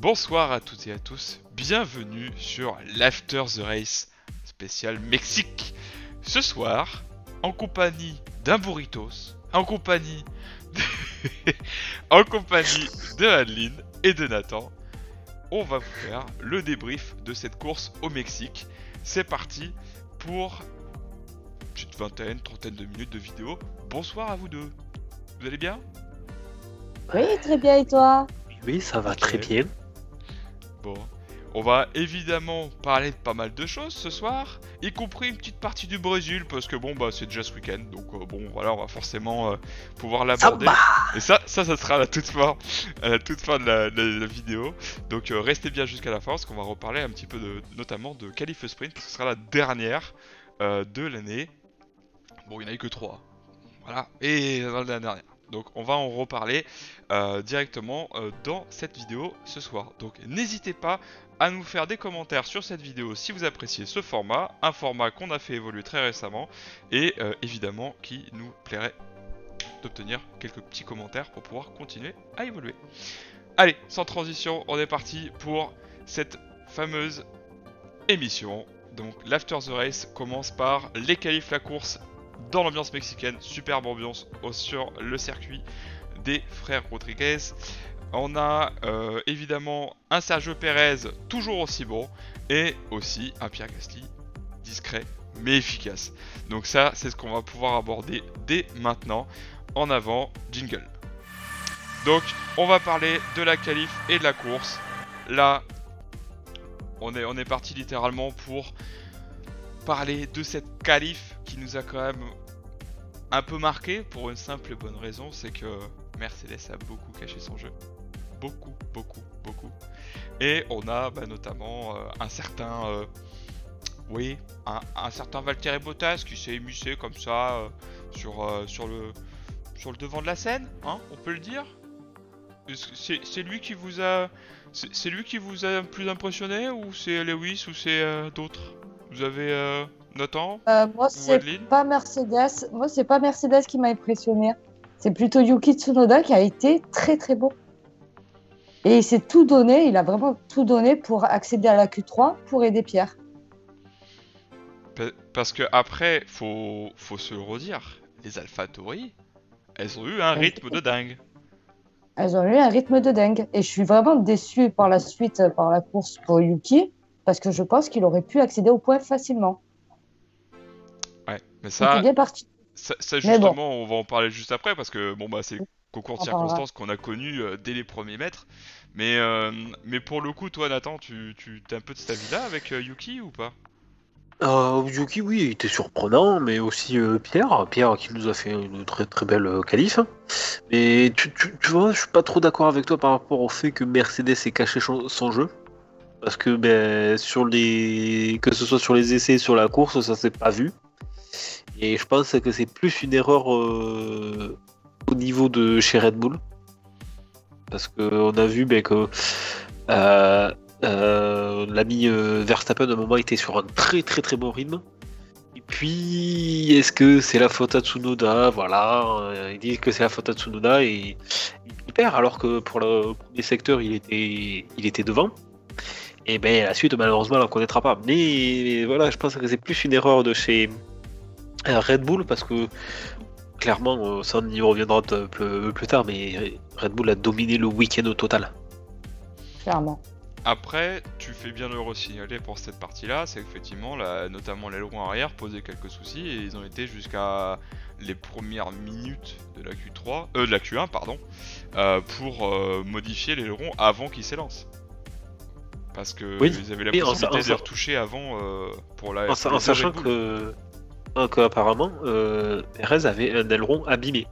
Bonsoir à toutes et à tous, bienvenue sur l'After the Race spécial Mexique. Ce soir, en compagnie d'un burritos, en compagnie de, en compagnie de Adeline et de Nathan, on va vous faire le débrief de cette course au Mexique. C'est parti pour une petite vingtaine, trentaine de minutes de vidéo. Bonsoir à vous deux. Vous allez bien? Oui, très bien, et toi? Oui, ça va Ok. très bien. Bon, on va évidemment parler de pas mal de choses ce soir, y compris une petite partie du Brésil, parce que bon, bah c'est déjà ce week-end, donc bon, voilà, on va forcément pouvoir l'aborder. Samba. Et ça sera à la toute fin, de la vidéo. Donc restez bien jusqu'à la fin, parce qu'on va reparler un petit peu notamment de Qualif Sprint, parce que ce sera la dernière de l'année. Bon, il n'y en a eu que 3. Voilà, et la dernière. Donc on va en reparler directement dans cette vidéo ce soir. Donc n'hésitez pas à nous faire des commentaires sur cette vidéo si vous appréciez ce format, un format qu'on a fait évoluer très récemment et évidemment qui nous plairait d'obtenir quelques petits commentaires pour pouvoir continuer à évoluer. Allez, sans transition, on est parti pour cette fameuse émission. Donc l'After the Race commence par les qualifs, la course dans l'ambiance mexicaine, superbe ambiance sur le circuit des frères Rodriguez. On a évidemment un Sergio Pérez toujours aussi bon et aussi un Pierre Gasly discret mais efficace. Donc ça, c'est ce qu'on va pouvoir aborder dès maintenant. En avant, jingle. Donc on va parler de la qualif et de la course. Là, on est parti littéralement pour parler de cette qualif qui nous a quand même un peu marqué pour une simple et bonne raison, c'est que Mercedes a beaucoup caché son jeu. Beaucoup. Et on a notamment un certain un certain Valtteri Bottas qui s'est émissé comme ça sur le devant de la scène, hein, on peut le dire. C'est lui qui vous a plus impressionné, ou c'est Lewis, ou c'est d'autres? Vous avez Nathan Moi, ou c'est Adeline? pas Mercedes. Moi, c'est pas Mercedes qui m'a impressionné. C'est plutôt Yuki Tsunoda qui a été très très bon. Et il s'est tout donné, il a vraiment tout donné pour accéder à la Q3 pour aider Pierre. Parce que après, faut se le redire, les AlphaTauri, elles ont eu un rythme de dingue. Elles ont eu un rythme de dingue. Et je suis vraiment déçue par la suite, par la course pour Yuki, parce que je pense qu'il aurait pu accéder au point facilement. Ouais, mais Il était bien parti. ça Mais bon, justement, on va en parler juste après, parce que bon c'est le concours de on en parlera. circonstances qu'on a connu dès les premiers mètres. Mais pour le coup, toi Nathan, tu t'es un peu de cet avis-là avec Yuki ou pas? Yuki, oui, il était surprenant, mais aussi Pierre qui nous a fait une très très belle qualif. Mais tu vois, je suis pas trop d'accord avec toi par rapport au fait que Mercedes ait caché son jeu. Parce que que ce soit sur les essais, sur la course, ça s'est pas vu. Et je pense que c'est plus une erreur au niveau de chez Red Bull. Parce qu'on a vu que l'ami Verstappen à un moment était sur un très très très bon rythme. Et puis est-ce que c'est la faute à Tsunoda? Voilà, ils disent que c'est la faute à Tsunoda et il perd alors que pour le premier secteur il était devant. Et la suite malheureusement on la connaîtra pas. Mais voilà, je pense que c'est plus une erreur de chez Red Bull parce que clairement ça on y reviendra un peu plus tard, mais Red Bull a dominé le week-end au total. Clairement. Après, tu fais bien de le signaler pour cette partie-là, c'est qu'effectivement, notamment l'aileron arrière posait quelques soucis et ils ont été jusqu'à les premières minutes de la Q3, de la Q1 pardon, pour modifier l'aileron avant qu'il s'élance. Parce que Oui, ils avaient la et possibilité de les retoucher avant pour la. en sachant qu'apparemment Perez avait un aileron abîmé.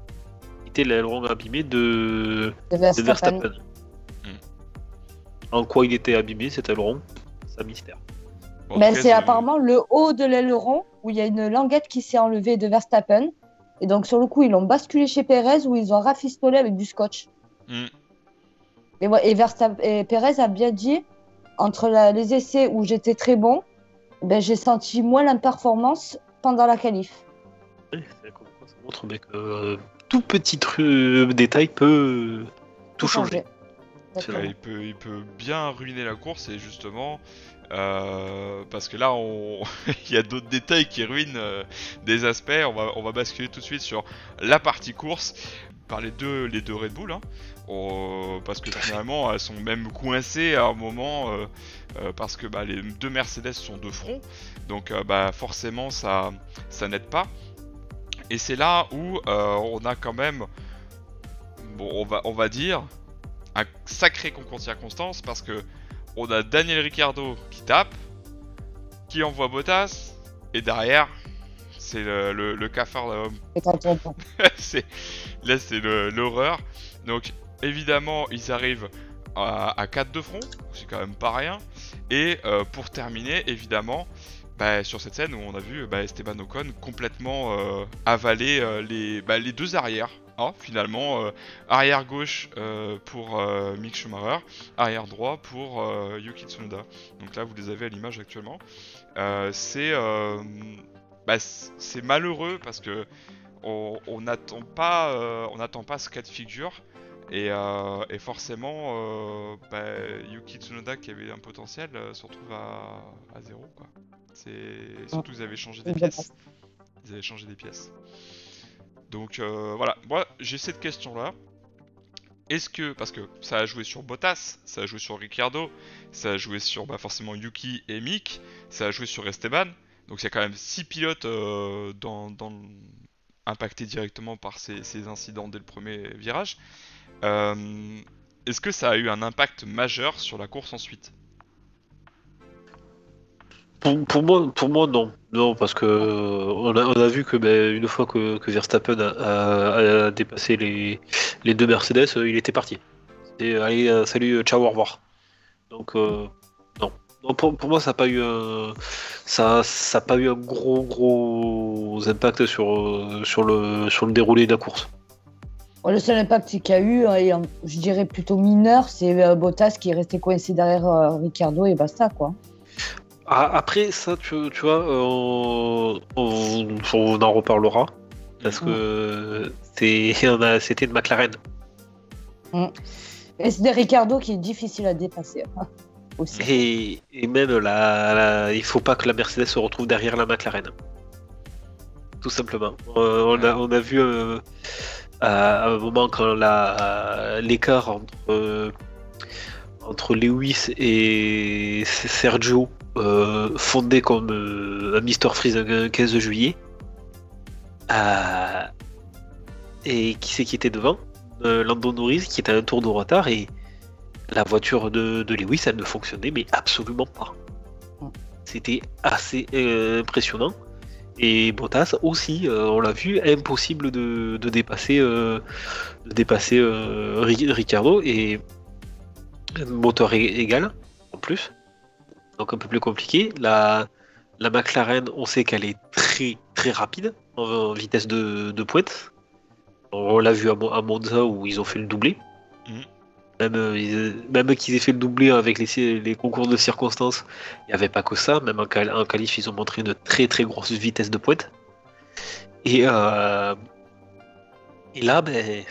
C'était l'aileron abîmé de Verstappen. En quoi il était abîmé cet aileron? C'est un mystère. Bon, Mais c'est apparemment le haut de l'aileron où il y a une languette qui s'est enlevée de Verstappen. Et donc, sur le coup, ils l'ont basculé chez Perez où ils ont rafistolé avec du scotch. Et Perez a bien dit, entre les essais où j'étais très bon, j'ai senti moins l'imperformance pendant la qualif. Oui, ça montre que tout petit détail peut tout changer. Exactement. Il peut bien ruiner la course et justement parce que là il y a d'autres détails qui ruinent des aspects. On va basculer tout de suite sur la partie course par les deux Red Bull hein. Parce que finalement elles sont même coincées à un moment parce que les deux Mercedes sont de front, donc forcément ça n'aide pas. Et c'est là où on a quand même, bon, on va dire, un sacré concours de circonstances parce que on a Daniel Ricciardo qui tape, qui envoie Bottas, et derrière, c'est le cafard. Là, c'est l'horreur. Donc, évidemment, ils arrivent à 4 de front, c'est quand même pas rien. Et pour terminer, évidemment, sur cette scène où on a vu Esteban Ocon complètement avaler les deux arrières. Hein, finalement, arrière gauche pour Mick Schumacher, arrière droit pour Yuki Tsunoda. Donc là, vous les avez à l'image actuellement. C'est malheureux parce que on n'attend pas ce cas de figure. Et forcément, Yuki Tsunoda qui avait un potentiel se retrouve à zéro, quoi. Surtout qu'ils avaient changé des pièces. Ils avaient changé des pièces. Donc voilà, moi j'ai cette question là. Est-ce que, parce que ça a joué sur Bottas, ça a joué sur Ricciardo, ça a joué sur forcément Yuki et Mick, ça a joué sur Esteban, donc il y a quand même 6 pilotes impactés directement par ces incidents dès le premier virage. Est-ce que ça a eu un impact majeur sur la course ensuite ? Pour moi, non. Non, parce que on a vu que une fois que Verstappen a dépassé les deux Mercedes, il était parti. Et allez, salut, ciao, au revoir. Donc non. Non, pour moi, ça n'a pas eu un gros impact sur le déroulé de la course. Le seul impact qu'il y a eu, et je dirais plutôt mineur, c'est Bottas qui est resté coincé derrière Ricciardo et basta, quoi. Après ça, tu vois, on en reparlera parce que c'était une McLaren. Et c'est des Ricciardo qui est difficile à dépasser aussi. Et même il faut pas que la Mercedes se retrouve derrière la McLaren. Tout simplement. On a vu à un moment quand l'écart entre Lewis et Sergio fondé comme un Mr Freeze un 15 juillet. Et qui c'est qui était devant Lando Norris qui était à un tour de retard et la voiture de Lewis elle ne fonctionnait mais absolument pas. C'était assez impressionnant. Et Bottas aussi, on l'a vu, impossible de dépasser Ricciardo et moteur égal en plus. Donc un peu plus compliqué. La McLaren, on sait qu'elle est très très rapide en vitesse de pointe. On l'a vu à Monza où ils ont fait le doublé. Même qu'ils aient fait le doublé avec les concours de circonstances, il n'y avait pas que ça. Même en qualif, ils ont montré une très très grosse vitesse de pointe. Et là, les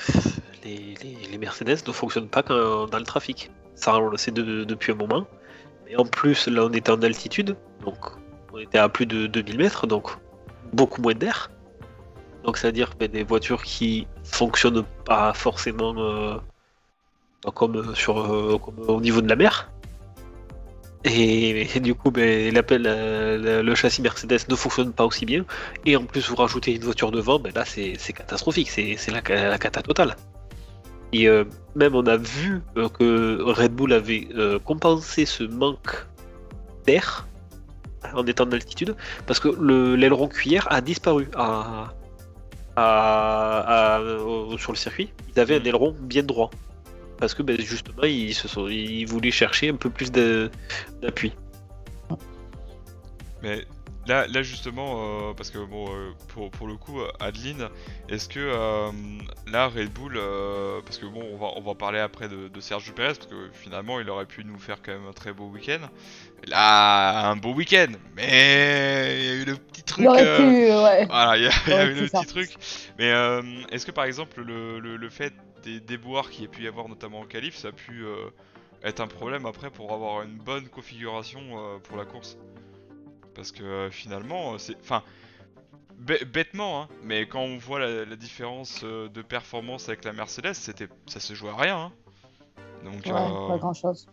Mercedes ne fonctionnent pas dans le trafic. Ça, on le sait depuis un moment. Et en plus, là, on était en altitude, donc on était à plus de 2000 mètres, donc beaucoup moins d'air. Donc, c'est-à-dire des voitures qui fonctionnent pas forcément comme au niveau de la mer. Et du coup, le châssis Mercedes ne fonctionne pas aussi bien. Et en plus, vous rajoutez une voiture devant, là, c'est catastrophique, c'est la cata totale. Et même on a vu que Red Bull avait compensé ce manque d'air en étant en altitude parce que l'aileron cuillère a disparu sur le circuit. Ils avaient un aileron bien droit parce que justement ils voulaient chercher un peu plus d'appui. Mais là justement, parce que bon, pour le coup, Adeline, est-ce que là Red Bull, parce que bon, on va parler après de Sergio Pérez, parce que finalement il aurait pu nous faire quand même un très beau week-end. Là, un beau week-end, mais il y a eu le petit truc. Il aurait pu, ouais. Voilà, il y a eu le petit truc. Mais est-ce que par exemple le fait des déboires qu'il y a pu y avoir notamment en qualif, ça a pu être un problème après pour avoir une bonne configuration pour la course. Parce que finalement, c'est... Enfin, bêtement, hein, mais quand on voit la différence de performance avec la Mercedes, ça se jouait à rien. Hein. Donc, Ouais, pas grand chose.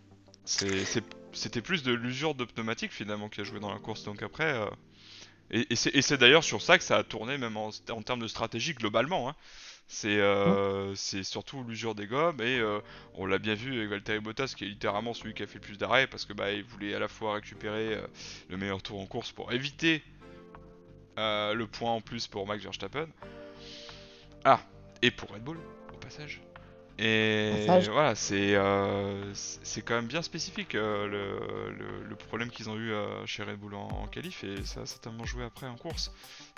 c'était plus de l'usure de pneumatique finalement qui a joué dans la course. Donc après, et c'est d'ailleurs sur ça que ça a tourné même en termes de stratégie globalement. Hein. C'est surtout l'usure des gommes et on l'a bien vu avec Valtteri Bottas qui est littéralement celui qui a fait le plus d'arrêts parce que il voulait à la fois récupérer le meilleur tour en course pour éviter le point en plus pour Max Verstappen. Ah, et pour Red Bull au passage. Et voilà, c'est quand même bien spécifique le problème qu'ils ont eu chez Red Bull en qualif et ça a certainement joué après en course.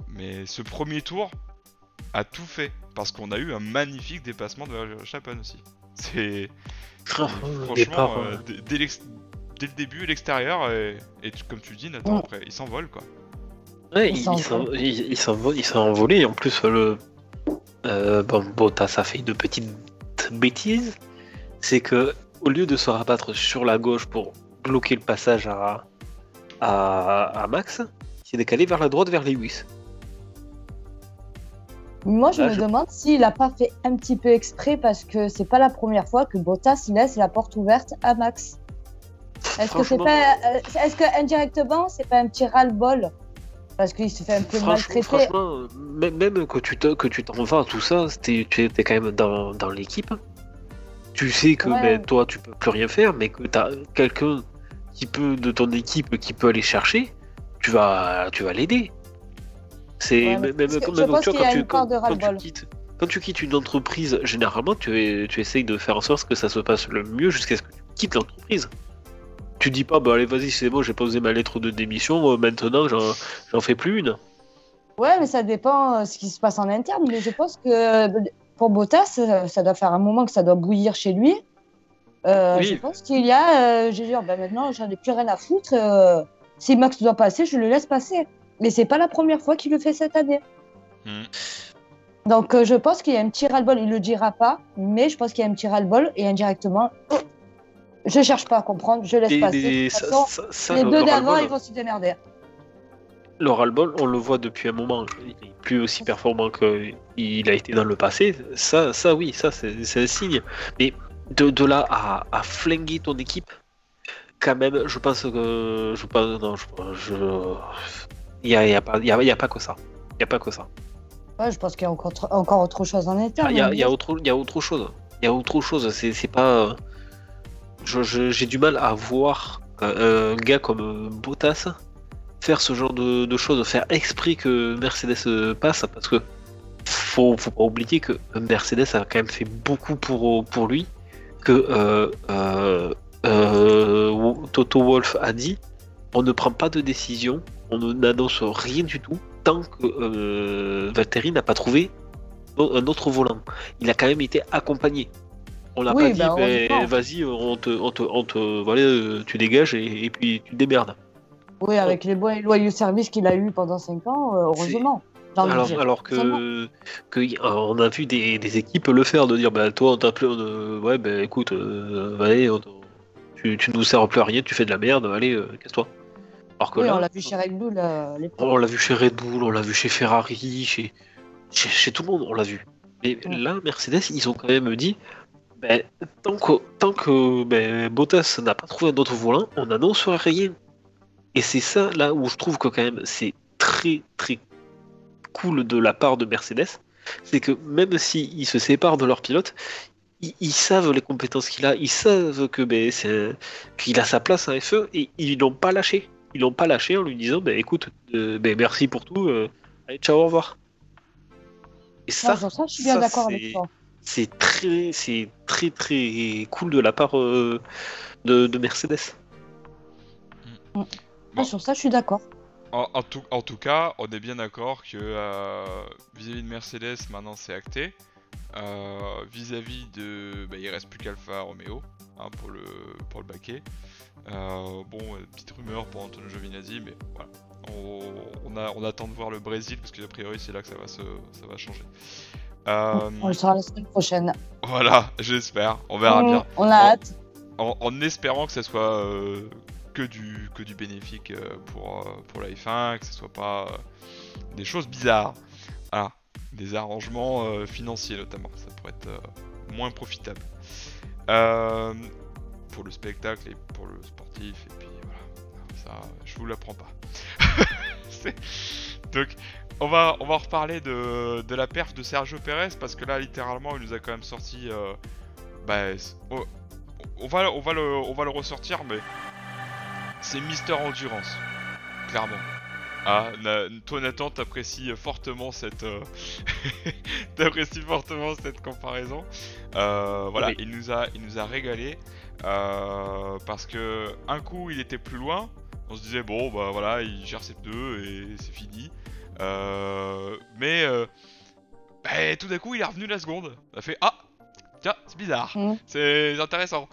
Mais ce premier tour a tout fait parce qu'on a eu un magnifique dépassement de Verstappen aussi. C'est franchement dès le début à l'extérieur et comme tu dis Nathan, après il s'envole quoi. Ouais, il s'est envolé en plus Bottas a fait une petite bêtise, c'est que au lieu de se rabattre sur la gauche pour bloquer le passage à Max, il s'est décalé vers la droite vers Lewis. Moi, je me demande s'il a pas fait un petit peu exprès parce que c'est pas la première fois que Bottas laisse la porte ouverte à Max. Est-ce que indirectement, c'est pas un petit ras-le-bol parce qu'il se fait un peu maltraiter. Franchement, même que tu t'en vas, tout ça, tu étais quand même dans l'équipe. Tu sais que toi, tu peux plus rien faire, mais que tu as quelqu'un de ton équipe qui peut aller chercher, tu vas l'aider. C'est quand tu quittes une entreprise, généralement, tu essayes de faire en sorte que ça se passe le mieux jusqu'à ce que tu quittes l'entreprise. Tu dis pas, allez, vas-y, c'est bon, j'ai posé ma lettre de démission, maintenant j'en fais plus une. Ouais, mais ça dépend ce qui se passe en interne. Mais je pense que pour Bottas, ça doit faire un moment que ça doit bouillir chez lui. Je pense qu'il y a, je veux dire, maintenant j'en ai plus rien à foutre. Si Max doit passer, je le laisse passer. Mais c'est pas la première fois qu'il le fait cette année. Donc je pense qu'il y a un petit ras-le-bol. Il le dira pas, mais je pense qu'il y a un petit ras-le-bol et indirectement. Je cherche pas à comprendre, je laisse passer. De toute façon, les deux d'avant, ils vont se démerder. Le ras-le-bol, on le voit depuis un moment. Il est plus aussi performant qu'il a été dans le passé. Ça oui, ça c'est un signe. Mais de là à flinguer ton équipe, quand même, je pense que il y a pas que ça. Il y a pas que ça. Ouais, je pense qu'il y a encore autre chose en interne. Il y a autre chose. Il y a autre chose. C'est pas. J'ai du mal à voir un gars comme Bottas faire ce genre de choses, faire exprès que Mercedes passe, parce que faut pas oublier que Mercedes a quand même fait beaucoup pour lui, que Toto Wolff a dit on ne prend pas de décision, on n'annonce rien du tout tant que Valtteri n'a pas trouvé un autre volant. Il a quand même été accompagné. On n'a pas dit, vas-y, voilà, tu dégages et puis tu te démerdes. Oui, avec les bons et loyaux services qu'il a eu pendant 5 ans, heureusement. Alors que on a vu des équipes le faire, de dire, toi, on t'a appelé, écoute, tu nous sers plus à rien, tu fais de la merde, allez, casse-toi. Alors que là, on l'a vu chez Red Bull. On l'a vu chez Red Bull, on l'a vu chez Ferrari, chez tout le monde, on l'a vu. Mais là, Mercedes, ils ont quand même dit, tant que Bottas n'a pas trouvé un autre volant, on n'annonce rien. Et c'est ça là où je trouve que quand même c'est très très cool de la part de Mercedes, c'est que même s'ils se séparent de leur pilote, ils savent les compétences qu'il a, ils savent que qu'il a sa place en F1 et ils l'ont pas lâché. Ils l'ont pas lâché en lui disant écoute, merci pour tout, allez ciao, au revoir. Et ça, je suis bien d'accord avec toi. C'est très très cool de la part de Mercedes. Sur ça, je suis d'accord. En tout cas, on est bien d'accord que vis-à-vis de Mercedes, maintenant c'est acté. Vis-à-vis de... il reste plus qu'Alfa Romeo pour le baquet. Petite rumeur pour Antonio Giovinazzi, mais voilà. On attend de voir le Brésil, parce qu'a priori c'est là que ça va changer. On le saura la semaine prochaine. Voilà, j'espère. On verra bien. On a hâte. En espérant que ça soit que du bénéfique pour la F1, que ce soit pas des choses bizarres. Voilà, des arrangements financiers notamment. Ça pourrait être moins profitable. Pour le spectacle et pour le sportif, et puis voilà. Ça, je vous l'apprends pas. Donc, on va reparler de la perf de Sergio Pérez, parce que là, littéralement, il nous a quand même sorti. On va le ressortir, mais c'est Mister Endurance, clairement. Ah, toi Nathan, t'apprécies fortement cette comparaison. Voilà, Oui. il nous a régalé parce que un coup il était plus loin, on se disait bon bah voilà, il gère ses pneus et c'est fini. Mais tout d'un coup il est revenu la seconde. Il a fait tiens, c'est bizarre, c'est intéressant.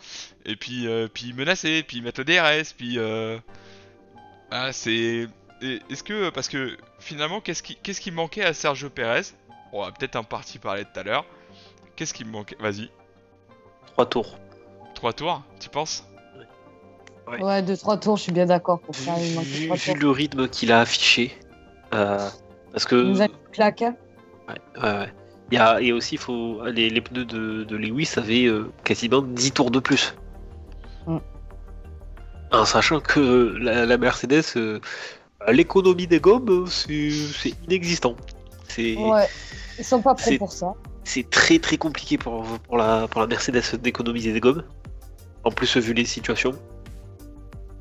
Et puis il menaçait, puis il met le DRS, puis c'est. Est-ce que, parce que finalement, qu'est-ce qui manquait à Sergio Pérez? On va peut-être en partie parler tout à l'heure. Qu'est-ce qui me manquait? Vas-y. 3 tours. 3 tours, tu penses? Ouais, 2-3 tours, je suis bien d'accord pour ça. Il manque 3 Vu tours. le rythme qu'il a affiché, parce que Il nous a mis une claque. ouais. Il y a aussi les pneus de Lewis avaient quasiment 10 tours de plus. En sachant que la Mercedes, l'économie des gommes, c'est inexistant. Ouais, ils sont pas prêts pour ça. C'est très très compliqué pour la Mercedes d'économiser des gommes. En plus, vu les situations.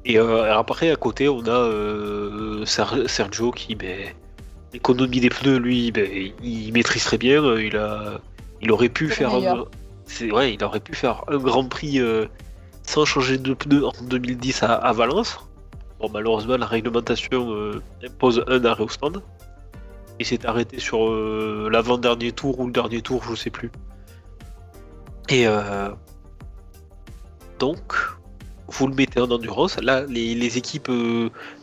Et après, à côté, on a Sergio qui, l'économie des pneus, lui, il maîtrise très bien. Il aurait pu faire il aurait pu faire un Grand Prix sans changer de pneus en 2010 à Valence. Bon, malheureusement, la réglementation impose un arrêt au stand. Il s'est arrêté sur l'avant-dernier tour ou le dernier tour, je sais plus. Et donc, vous le mettez en endurance. Là, les équipes,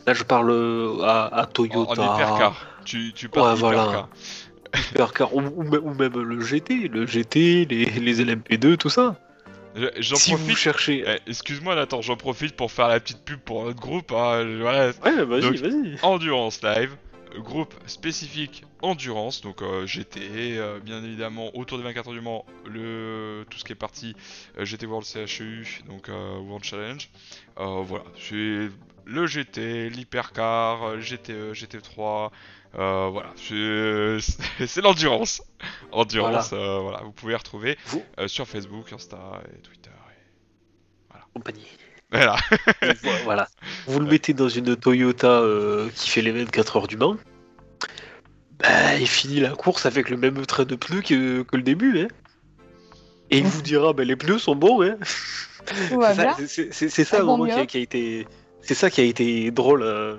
là je parle à Toyota. En hypercar. Tu parles d'hypercar. Hypercar ou même le GT, les LMP2, tout ça. J'en si profite. Vous cherchez. Excuse-moi Nathan, j'en profite pour faire la petite pub pour notre groupe. Voilà. Ouais, vas-y, donc, vas-y. Endurance Live, groupe spécifique Endurance, donc GT, bien évidemment autour des 24 heures du Mans, tout ce qui est parti GT World CHU, donc World Challenge. Voilà, c'est le GT, l'hypercar, GTE, GT3. Voilà, c'est l'endurance. Endurance, voilà, vous pouvez retrouver sur Facebook, Insta et Twitter. Voilà. Compagnie. Voilà. Voilà. Vous le mettez dans une Toyota qui fait les 24 heures du Mans. Il finit la course avec le même train de pneus que le début. Hein. Et il vous dira, les pneus sont bons. Hein. C'est ça, au moment qui a été. C'est ça qui a été drôle à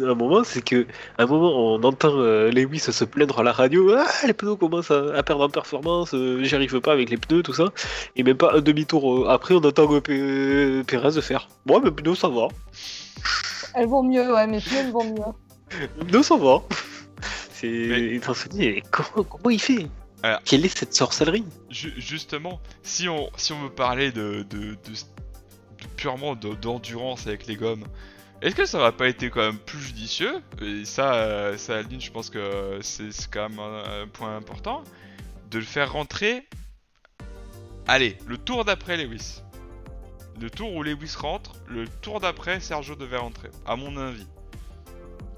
un moment, c'est que à un moment on entend Lewis se plaindre à la radio, les pneus commencent à perdre en performance, j'y arrive pas avec les pneus, tout ça, et même pas un demi-tour après on entend Pérez faire, moi mes pneus ça va. Elles vont mieux, ouais, mes pneus vont mieux. Mes pneus ça va. Et on se dit, comment il fait? Alors, quelle est cette sorcellerie? Justement, si on veut parler de purement d'endurance avec les gommes, est-ce que ça va pas été quand même plus judicieux? Et ça Aline, je pense que c'est quand même un point important, de le faire rentrer. Allez, le tour d'après Lewis. Le tour où Lewis rentre, le tour d'après Sergio devait rentrer, à mon avis.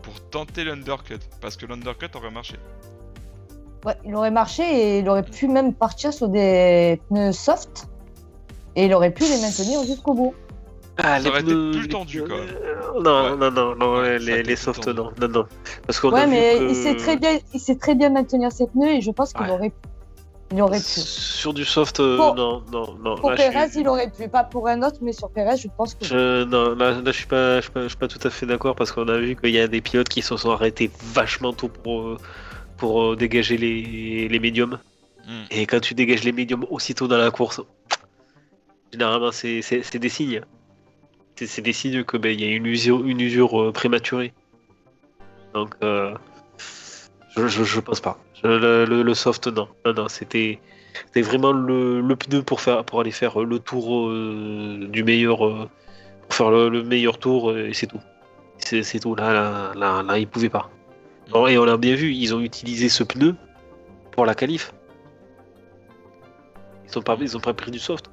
Pour tenter l'undercut, parce que l'undercut aurait marché. Ouais, il aurait marché et il aurait pu même partir sur des pneus soft. Et il aurait pu les maintenir jusqu'au bout. Ça aurait été plus tendu quand même. Non, les softs non. Parce qu'on mais il sait très bien maintenir ses pneus et je pense qu'il aurait pu. Sur du soft, non. Pour Pérez, il aurait pu. Pas pour un autre, mais sur Pérez, je pense que... Non, là je suis pas tout à fait d'accord parce qu'on a vu qu'il y a des pilotes qui se sont arrêtés vachement tôt pour dégager les médiums. Et quand tu dégages les médiums aussitôt dans la course, généralement c'est des signes. C'est des signes que il y a une usure prématurée. Donc Je pense pas. Le soft, non. Non, c'était vraiment le pneu pour aller faire le tour du meilleur, pour faire le meilleur tour, et c'est tout. C'est tout. Là, ils pouvaient pas. Et on l'a bien vu, ils ont utilisé ce pneu pour la qualif. Ils ont pas pris du soft.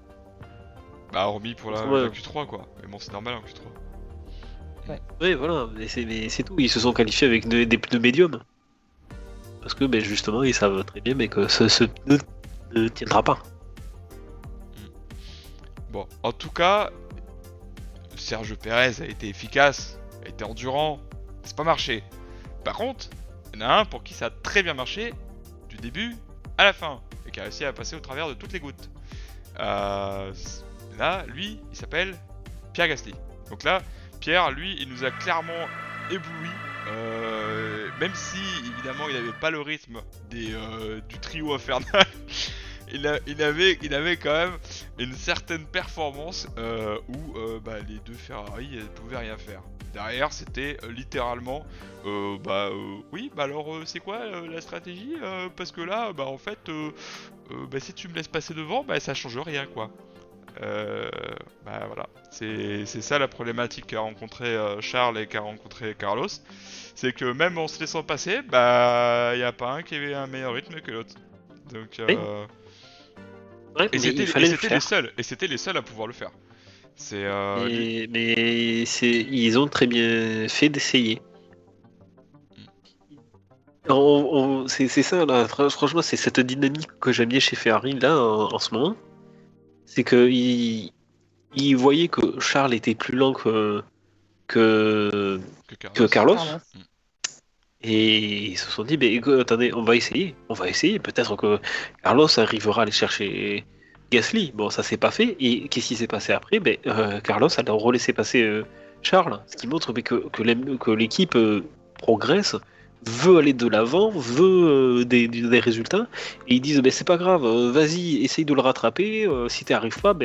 Bah, hormis pour la Q3, quoi. Mais bon, c'est normal en Q3. Ouais, voilà, mais c'est tout. Ils se sont qualifiés avec des pneus médiums. Parce que justement, ils savent très bien que ce pneu ne tiendra pas. Bon, en tout cas, Sergio Pérez a été efficace, a été endurant, c'est pas marché. Par contre, il y en a un pour qui ça a très bien marché, du début à la fin, et qui a réussi à passer au travers de toutes les gouttes. Là, lui, il s'appelle Pierre Gasly. Donc là, Pierre, lui, il nous a clairement ébloui. Même si, évidemment, il n'avait pas le rythme du trio infernal, il avait quand même une certaine performance où les deux Ferrari ne pouvaient rien faire. Derrière, c'était littéralement oui, alors c'est quoi la stratégie parce que là, en fait, si tu me laisses passer devant, ça change rien, quoi. Voilà, c'est ça la problématique qu'a rencontré Charles et qu'a rencontré Carlos. C'est que même en se laissant passer, il n'y a pas un qui avait un meilleur rythme que l'autre. Donc, et c'était les seuls à pouvoir le faire. Ils ont très bien fait d'essayer. C'est ça, là, franchement, c'est cette dynamique que j'aime bien chez Ferrari là en ce moment. C'est que il voyait que Charles était plus lent que Carlos. Et ils se sont dit, attendez, on va essayer. Peut-être que Carlos arrivera à aller chercher Gasly. Bon, ça s'est pas fait. Et qu'est-ce qui s'est passé après? Carlos a relaissé passer Charles. Ce qui montre que l'équipe progresse, veut aller de l'avant, veut des résultats. Et ils disent, c'est pas grave, vas-y, essaye de le rattraper. Si t'y arrives pas,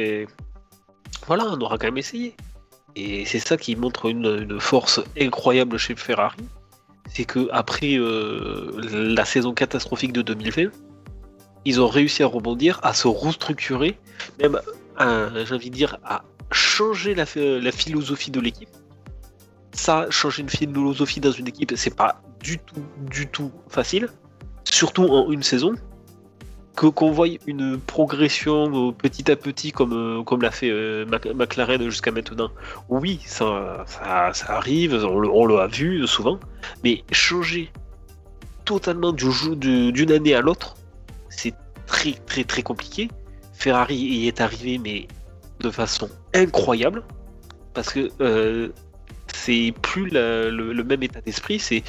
voilà, on aura quand même essayé. Et c'est ça qui montre une force incroyable chez Ferrari. C'est que après la saison catastrophique de 2020, ils ont réussi à rebondir, à se restructurer, même j'ai envie de dire à changer la philosophie de l'équipe. Ça, changer une philosophie dans une équipe, c'est pas du tout facile, surtout en une saison. Qu'on voit une progression petit à petit comme l'a fait McLaren jusqu'à maintenant, oui, ça arrive, on l'a vu souvent, mais changer totalement d'une année à l'autre, c'est très très très compliqué. Ferrari y est arrivé, mais de façon incroyable, parce que c'est plus le même état d'esprit, c'est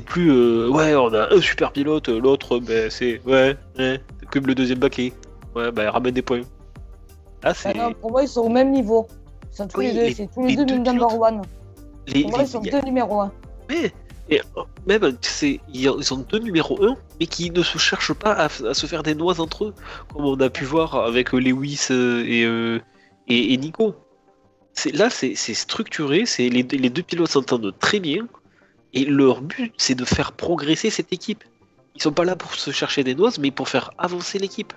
plus on a un super pilote, l'autre c'est comme le deuxième baquet, ramène des points. Là, non, pour moi ils sont au même niveau, ils sont tous les deux, c'est tous les deux number one. Pour moi ils sont deux numéro 1. Et même ils sont deux numéro 1, mais qui ne se cherchent pas à se faire des noises entre eux, comme on a pu voir avec Lewis et Nico. Là, c'est structuré, les deux pilotes s'entendent très bien, et leur but, c'est de faire progresser cette équipe. Ils sont pas là pour se chercher des noises, mais pour faire avancer l'équipe.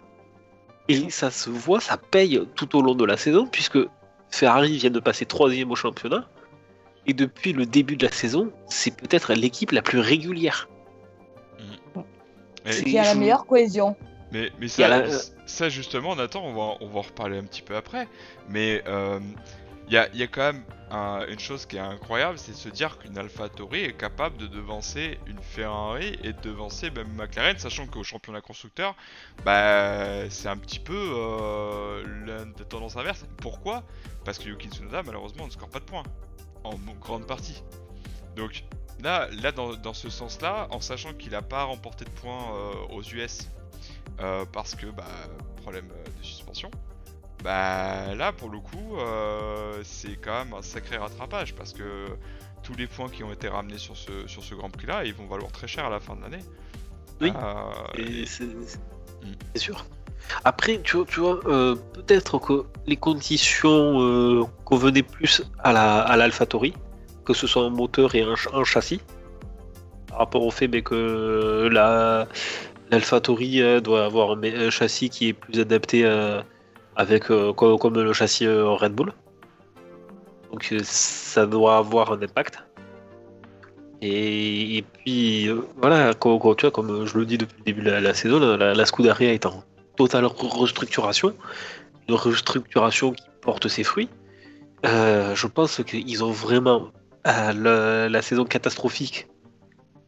Et ça se voit, ça paye tout au long de la saison, puisque Ferrari vient de passer 3e au championnat, et depuis le début de la saison, c'est peut-être l'équipe la plus régulière. Qui a la meilleure cohésion. Mais ça justement, Nathan, on va en reparler un petit peu après, mais... Il y a quand même une chose qui est incroyable, c'est de se dire qu'une AlphaTauri est capable de devancer une Ferrari et de devancer même McLaren, sachant qu'au championnat constructeur, c'est un petit peu la tendance inverse. Pourquoi? Parce que Yuki Tsunoda, malheureusement, ne score pas de points, en grande partie. Donc là dans ce sens-là, en sachant qu'il n'a pas remporté de points aux US, parce que problème de suspension, là pour le coup c'est quand même un sacré rattrapage, parce que tous les points qui ont été ramenés sur ce Grand Prix là, ils vont valoir très cher à la fin de l'année. Oui, c'est sûr. Après tu vois peut-être que les conditions convenaient plus à l'AlphaTauri, que ce soit un moteur et un châssis. par rapport au fait que l'AlphaTauri doit avoir un châssis qui est plus adapté avec comme le châssis Red Bull. Donc ça doit avoir un impact. Et puis voilà, tu vois, comme je le dis depuis le début de la saison, la Scuderia est en totale restructuration. Une restructuration qui porte ses fruits. Je pense qu'ils ont vraiment la saison catastrophique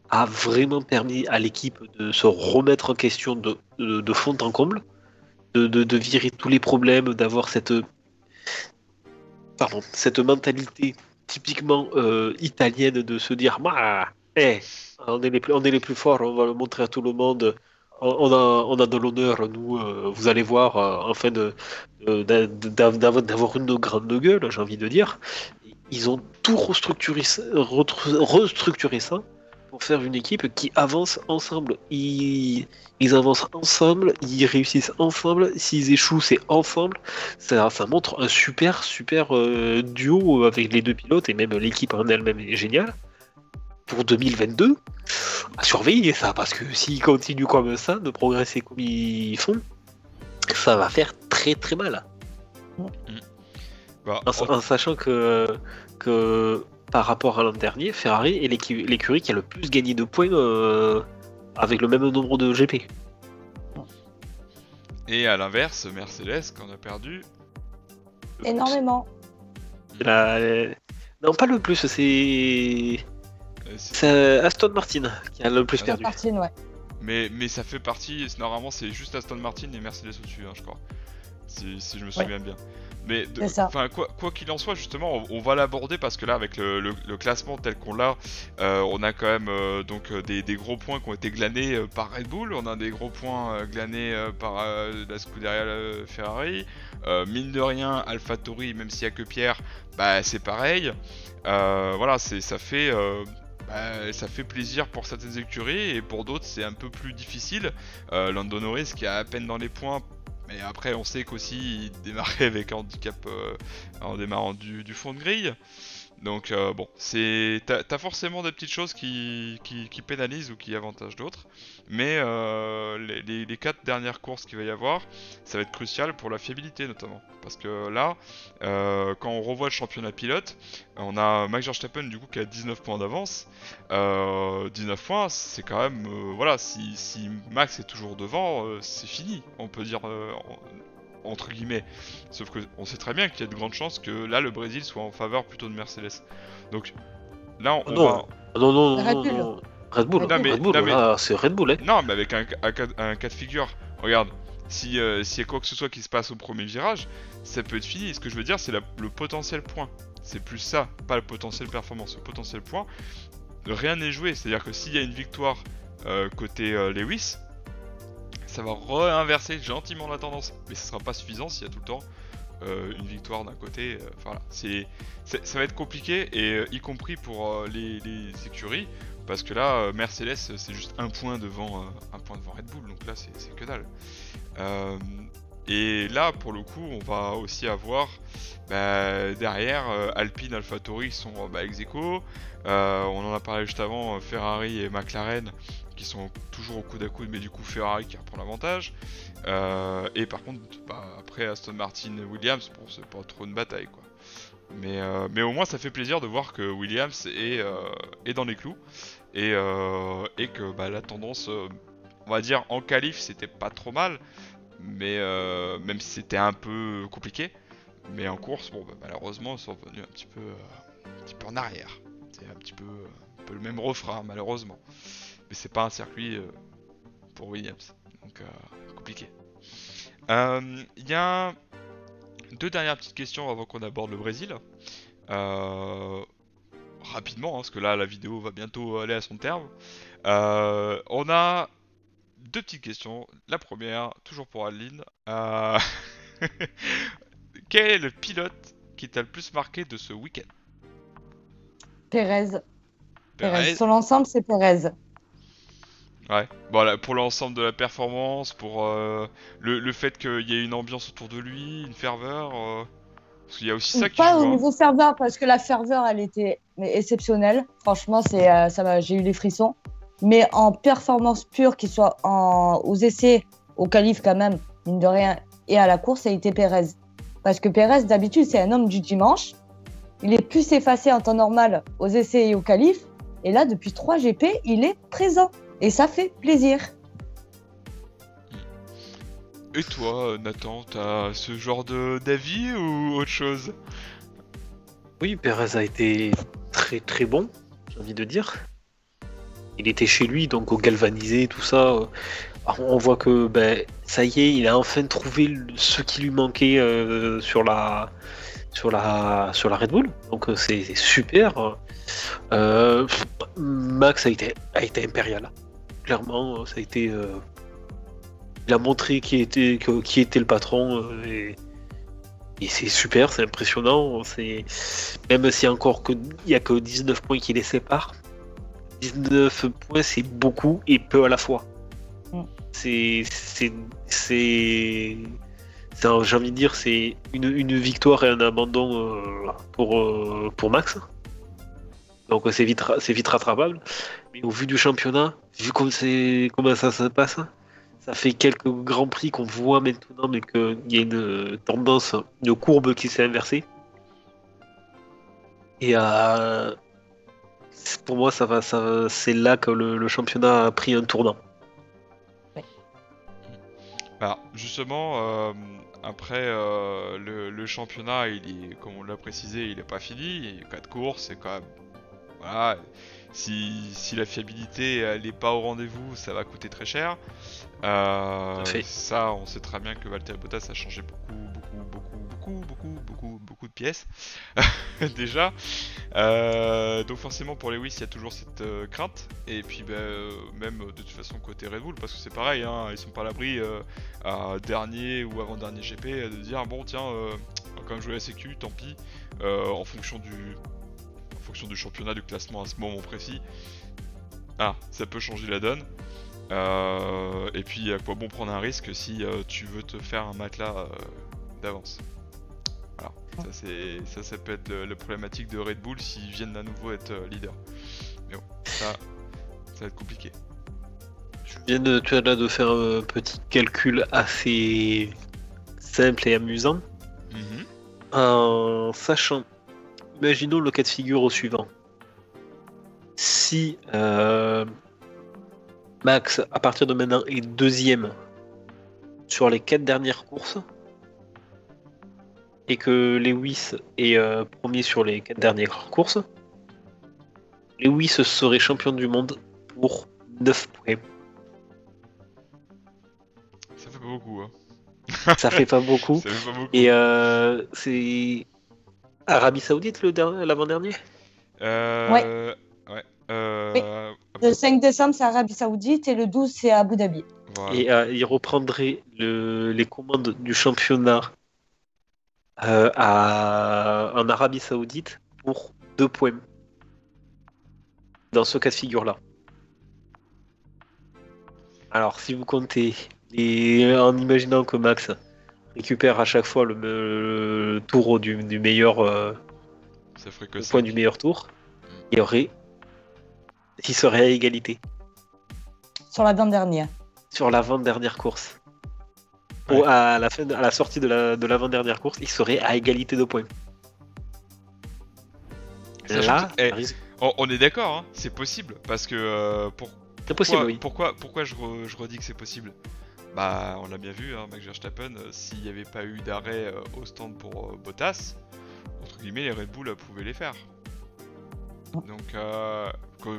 a vraiment permis à l'équipe de se remettre en question de fond en comble, de virer tous les problèmes, d'avoir cette mentalité typiquement italienne de se dire on est les plus forts, on va le montrer à tout le monde, on a de l'honneur, nous, vous allez voir, enfin d'avoir une grande gueule, j'ai envie de dire. Ils ont tout restructuré ça pour faire une équipe qui avance ensemble. Ils avancent ensemble, ils réussissent ensemble. S'ils échouent, c'est ensemble. Ça montre un super duo avec les deux pilotes et même l'équipe en elle-même est géniale. Pour 2022, à surveiller ça, parce que s'ils continuent comme ça, de progresser comme ils font, ça va faire très très mal. En sachant que par rapport à l'an dernier, Ferrari est l'écurie qui a le plus gagné de points avec le même nombre de GP. Et à l'inverse, Mercedes, qu'on a perdu énormément. Non, pas le plus, c'est Aston Martin qui a le plus perdu. Martin, ouais. Mais ça fait partie, normalement c'est juste Aston Martin et Mercedes au-dessus, je crois. Si je me souviens bien. Mais quoi qu'il en soit, justement, on va l'aborder parce que là, avec le classement tel qu'on l'a, on a quand même des gros points qui ont été glanés par Red Bull, on a des gros points glanés par la Scuderia Ferrari. Mine de rien, AlphaTauri, même s'il n'y a que Pierre, c'est pareil. Voilà, ça fait plaisir pour certaines écuries et pour d'autres c'est un peu plus difficile. Lando Norris qui est à peine dans les points. Mais après, on sait qu'aussi il démarrait avec un handicap en démarrant du fond de grille. Donc bon, t'as forcément des petites choses qui pénalisent ou qui avantagent d'autres. Mais les 4 dernières courses qu'il va y avoir, ça va être crucial pour la fiabilité notamment. Parce que là, quand on revoit le championnat pilote, on a Max Verstappen du coup qui a 19 points d'avance. 19 points, c'est quand même... voilà, si Max est toujours devant, c'est fini, on peut dire... entre guillemets. Sauf que on sait très bien qu'il y a de grandes chances que là le Brésil soit en faveur plutôt de Mercedes. Donc là on va... Non. Red Bull. Red Bull, c'est Red Bull. Non, mais avec un cas de figure. Regarde, s'il y a quoi que ce soit qui se passe au premier virage, ça peut être fini. Ce que je veux dire, c'est le potentiel point. C'est plus ça, pas le potentiel performance. Le potentiel point, rien n'est joué. C'est-à-dire que s'il y a une victoire côté Lewis, ça va réinverser gentiment la tendance, mais ce sera pas suffisant s'il y a tout le temps une victoire d'un côté. Voilà, ça va être compliqué, et y compris pour les écuries, parce que là, Mercedes, c'est juste un point devant Red Bull, donc là, c'est que dalle. Et là, pour le coup, on va aussi avoir derrière Alpine, AlphaTauri qui sont ex-aequo. On en a parlé juste avant, Ferrari et McLaren qui sont toujours au coude à coude, mais du coup Ferrari qui reprend l'avantage. Et par contre, après Aston Martin et Williams, bon, c'est pas trop une bataille quoi. Mais au moins ça fait plaisir de voir que Williams est dans les clous et que la tendance, on va dire en qualif, c'était pas trop mal, mais même si c'était un peu compliqué, mais en course, malheureusement, ils sont revenus un petit peu en arrière. C'est un petit peu le même refrain, malheureusement. Mais c'est pas un circuit pour Williams, donc compliqué. Il y a 2 dernières petites questions avant qu'on aborde le Brésil. Rapidement, parce que là la vidéo va bientôt aller à son terme. On a 2 petites questions. La première, toujours pour Adeline. Quel est le pilote qui t'a le plus marqué de ce week-end? Pérez. Sur l'ensemble, c'est Pérez. Ouais, voilà, pour l'ensemble de la performance, pour le fait qu'il y ait une ambiance autour de lui, une ferveur, parce qu'il y a aussi ça qui joue. Pas au niveau ferveur, parce que la ferveur, elle était exceptionnelle. Franchement, j'ai eu des frissons. mais en performance pure, qu'il soit aux essais, au qualif quand même, mine de rien, et à la course, ça a été Pérez. Parce que Pérez, d'habitude, c'est un homme du dimanche. Il est plus effacé en temps normal aux essais et au qualif. Et là, depuis 3 GP, il est présent. Et ça fait plaisir. Et toi, Nathan, t'as ce genre d'avis ou autre chose? Oui, Pérez a été très très bon, j'ai envie de dire. Il était chez lui, donc au galvanisé, tout ça. On voit que ça y est, il a enfin trouvé ce qui lui manquait sur la Red Bull. Donc c'est super. Max a été impérial. Clairement, ça a été. Il a montré qui était le patron et c'est super, c'est impressionnant. Même s'il y a que 19 points qui les séparent. 19 points, c'est beaucoup et peu à la fois. J'ai envie de dire, c'est une victoire et un abandon pour Max. Donc c'est vite rattrapable. Mais au vu du championnat, vu comment ça se passe, ça fait quelques grands prix qu'on voit maintenant, mais qu'il y a une tendance, une courbe qui s'est inversée. Et pour moi, c'est là que le championnat a pris un tournant. Bah, justement, après le championnat, comme on l'a précisé, il n'est pas fini. Il y a 4 courses, c'est quand même. Voilà. Si la fiabilité elle n'est pas au rendez-vous, ça va coûter très cher. Ça, on sait très bien que Valtteri Bottas a changé beaucoup de pièces déjà. Donc forcément pour Lewis, il y a toujours cette crainte. Et puis même de toute façon côté Red Bull, parce que c'est pareil, hein, ils sont pas à l'abri à dernier ou avant-dernier GP de dire bon tiens, on va quand même jouer la sécu, tant pis, en fonction du championnat, du classement à ce moment précis. Ça peut changer la donne. Et puis à quoi bon prendre un risque si tu veux te faire un matelas d'avance. Voilà, ça peut être la problématique de Red Bull s'ils viennent à nouveau être leader. Mais bon, ça va être compliqué. Tu viens de faire un petit calcul assez simple et amusant. En sachant, imaginons le cas de figure au suivant. Si Max, à partir de maintenant, est deuxième sur les 4 dernières courses, et que Lewis est premier sur les 4 dernières courses, Lewis serait champion du monde pour 9 points. Ça fait pas beaucoup, hein. Ça fait pas beaucoup. Ça fait pas beaucoup. Et c'est Arabie Saoudite l'avant-dernier. Ouais. Oui. Le 5 décembre, c'est Arabie Saoudite et le 12, c'est Abu Dhabi. Voilà. Et il reprendrait les commandes du championnat en Arabie Saoudite pour 2 points. Dans ce cas de figure-là. Alors, si vous comptez, et en imaginant que Max récupère à chaque fois le tour du meilleur Ça ferait que le point du meilleur tour, il serait à égalité. Sur l'avant-dernière. Sur l'avant-dernière course. Ouais. Ou à la sortie de l'avant-dernière course, il serait à égalité de points. Sachant Là, que, on est d'accord, hein, c'est possible, parce que c'est possible, oui. Pourquoi je redis que c'est possible? Bah, on l'a bien vu, hein, Max Verstappen, s'il n'y avait pas eu d'arrêt au stand pour Bottas, entre guillemets, les Red Bull pouvaient les faire. Donc,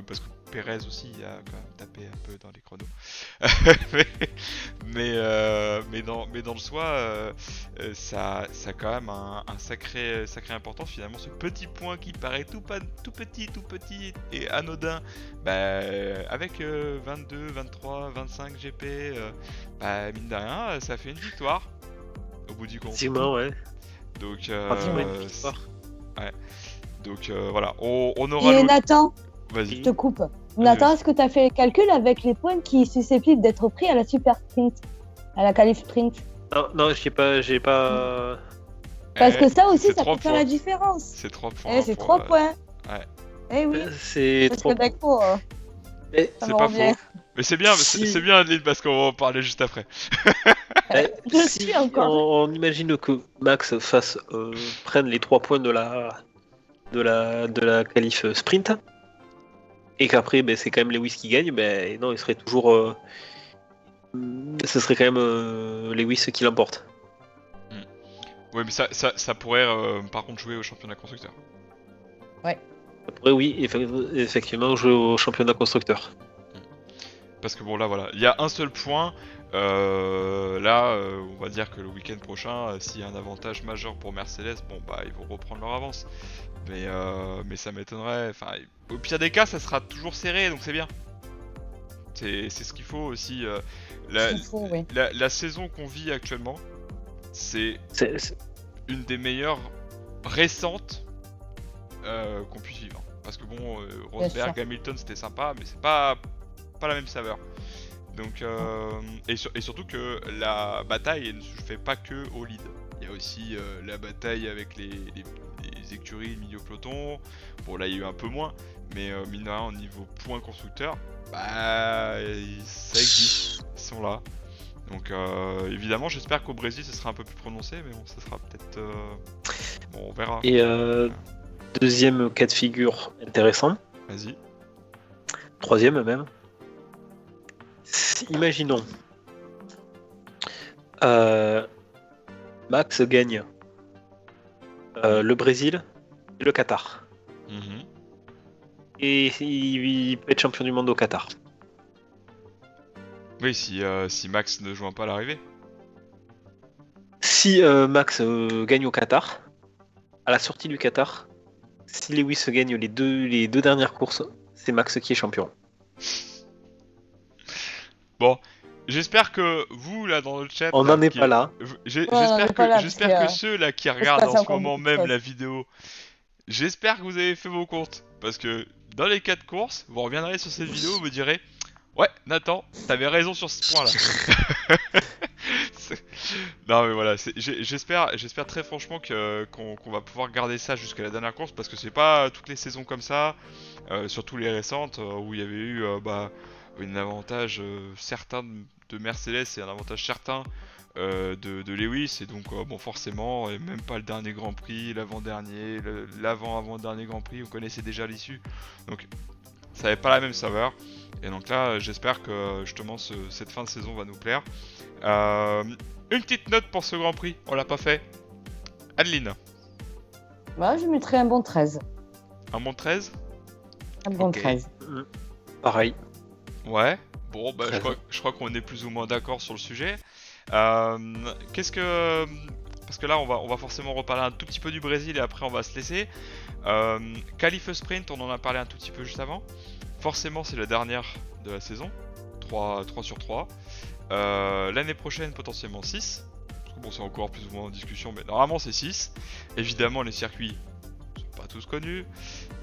parce que Pérez aussi a quand même tapé un peu dans les chronos. mais dans le soi, ça a quand même un sacré importance finalement. Ce petit point qui paraît tout petit et anodin, avec 22, 23, 25 GP, mine de rien, ça fait une victoire au bout du compte. Effectivement, ouais. Donc, Une victoire. ouais. Donc voilà, on aura. Et Nathan, vas-y. je te coupe. Nathan, est-ce que tu as fait les calculs avec les points qui sont susceptibles d'être pris à la super sprint, à la qualif sprint? Non, j'ai pas. Parce que ça aussi, c'est ça 3 peut faire points. la différence. C'est 3 poins. C'est 3 points. Ouais. Eh oui. C'est Parce trop. que d'accord. Mais Ça c'est me pas revient. faux. Mais c'est bien, Si- c'est bien Adeline parce qu'on va en parler juste après. Je suis encore. on imagine que Max prenne les 3 points de la qualif sprint et qu'après c'est quand même Lewis qui gagne, non, il serait toujours. Ce serait quand même Lewis qui l'emporte. Ouais, mais ça pourrait par contre jouer au championnat constructeur. Après, oui, effectivement, jouer au championnat constructeur. Parce que bon, là voilà, il y a un seul point. Là, on va dire que le week-end prochain, s'il y a un avantage majeur pour Mercedes, bon bah ils vont reprendre leur avance. Mais ça m'étonnerait. Enfin, au pire des cas, ça sera toujours serré, donc c'est bien. C'est ce qu'il faut aussi. Oui. La saison qu'on vit actuellement, c'est C'est- une des meilleures récentes qu'on puisse vivre. Parce que bon, Rosberg, Hamilton c'était sympa, mais c'est pas la même saveur. Donc, et surtout que la bataille ne se fait pas que au lead. Il y a aussi la bataille avec les écuries, milieu peloton. Bon, là il y a eu un peu moins, mais mine de rien, au niveau point constructeur, bah ça existe, ils sont là. Donc évidemment, j'espère qu'au Brésil, ce sera un peu plus prononcé, mais bon, ça sera peut-être. Bon, on verra. Et deuxième cas de figure intéressant, Vas-y. troisième même. Imaginons, Max gagne le Brésil et le Qatar. Mhm. Et il peut être champion du monde au Qatar. Oui, si Max ne joint pas à l'arrivée. Si Max gagne au Qatar, à la sortie du Qatar, si Lewis gagne les deux dernières courses, c'est Max qui est champion. Bon, j'espère que vous là dans le chat, On n'en est pas là. J'espère que ceux là qui regardent passe en ce encore moment beaucoup de même choses. la vidéo, j'espère que vous avez fait vos comptes, parce que dans les 4 courses, vous reviendrez sur cette vidéo, vous me direz, ouais, Nathan, t'avais raison sur ce point-là. Non mais voilà, j'espère très franchement qu'on va pouvoir garder ça jusqu'à la dernière course, parce que c'est pas toutes les saisons comme ça, surtout les récentes où il y avait eu un avantage certain de Mercedes et un avantage certain de Lewis, et donc bon forcément, et même pas le dernier Grand Prix, l'avant-dernier, l'avant-avant-dernier Grand Prix, vous connaissez déjà l'issue, donc ça n'avait pas la même saveur. Et donc là, j'espère que justement cette fin de saison va nous plaire. Une petite note pour ce Grand Prix, on l'a pas fait. Adeline, Moi, je mettrais un bon 13. un bon 13. Un bon Ok. 13. Pareil. Ouais, bon, bah, 13. je crois qu'on est plus ou moins d'accord sur le sujet. Parce que là, on va forcément reparler un tout petit peu du Brésil et après on va se laisser. Qualif Sprint, on en a parlé un tout petit peu juste avant. Forcément, c'est la dernière de la saison. 3 sur 3. L'année prochaine, potentiellement 6. Parce que bon, c'est encore plus ou moins en discussion, mais normalement c'est 6. Évidemment, les circuits sont pas tous connus,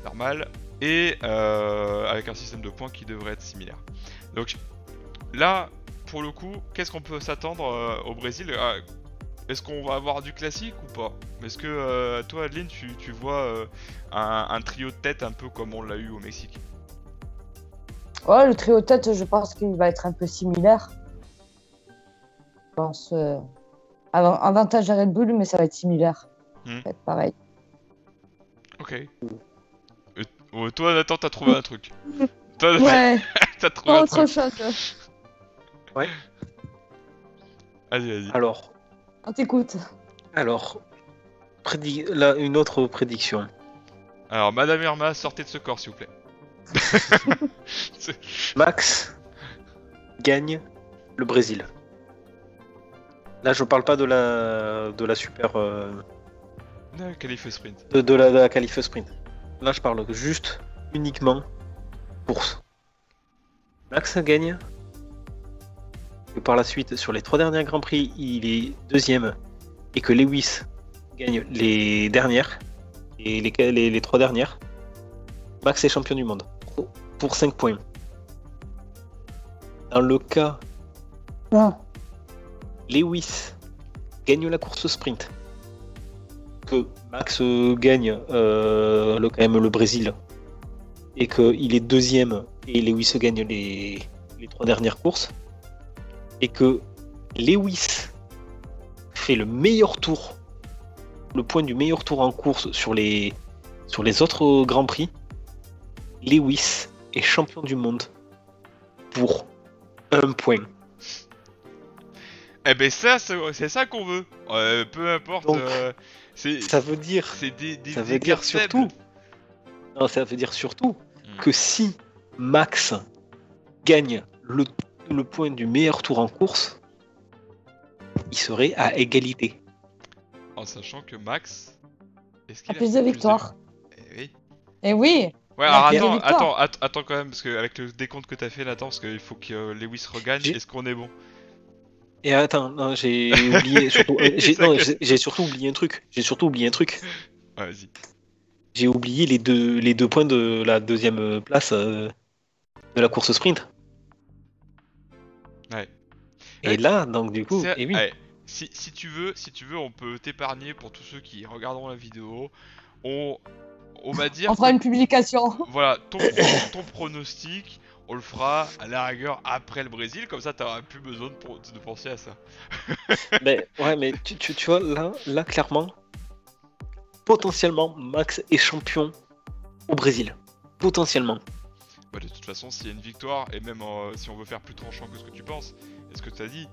normal. Et avec un système de points qui devrait être similaire. Donc là, pour le coup, qu'est-ce qu'on peut s'attendre au Brésil? Est-ce qu'on va avoir du classique ou pas? Est-ce que toi, Adeline, tu vois un trio de tête un peu comme on l'a eu au Mexique? Ouais, le trio tête, je pense qu'il va être un peu similaire. Je pense. Avantage à Red Bull, mais ça va être similaire. Ça va être pareil. Ok. Toi, Nathan, t'as trouvé un truc. Toi, Ouais, t'as trouvé pas un autre truc. chose. Ouais. Vas-y. Alors, On t'écoute. là, une autre prédiction. Alors, Madame Irma, sortez de ce corps, s'il vous plaît. Max gagne le Brésil. Là, je parle pas de la super Qualif sprint. de la qualif sprint. Là, je parle juste uniquement course. Max gagne. Et par la suite, sur les 3 derniers Grands Prix, il est deuxième. Et que Lewis gagne les dernières. Et les 3 dernières. Max est champion du monde. Pour 5 points. Dans le cas, Ah. Lewis gagne la course sprint. Que Max gagne quand même le Brésil. Et qu'il est deuxième et Lewis gagne les 3 dernières courses, et que Lewis fait le point du meilleur tour en course sur les autres Grands Prix, Lewis est champion du monde pour 1 point. Eh ben ça, c'est ça qu'on veut. Peu importe. Donc, c'est ça veut dire, c'est des ça veut écarts dire surtout, faibles. non, ça veut dire surtout que si Max gagne le point du meilleur tour en course, il serait à égalité. En sachant que Max, est-ce A qu'il a plus fait de victoires. Eh oui. Et oui. Ouais, Il a alors plus de victoires. attends quand même, parce que avec le décompte que t'as fait, Nathan, parce qu'il faut que Lewis regagne, J'ai- est-ce qu'on est bon? Et attends, non, j'ai oublié surtout, j'ai surtout oublié un truc. Ouais, vas-y. J'ai oublié les deux points de la deuxième place de la course sprint. Ouais. Et Ouais, là, donc du coup, et oui. ouais, si tu veux, on peut t'épargner pour tous ceux qui regarderont la vidéo. On va dire On fera que- une publication. voilà, ton pronostic, on le fera à la rigueur après le Brésil, comme ça t'auras plus besoin de penser à ça. Mais tu vois, là, clairement, potentiellement, Max est champion au Brésil. Potentiellement. Bah, de toute façon, s'il y a une victoire, et même si on veut faire plus tranchant que ce que tu penses, et ce que tu as dit,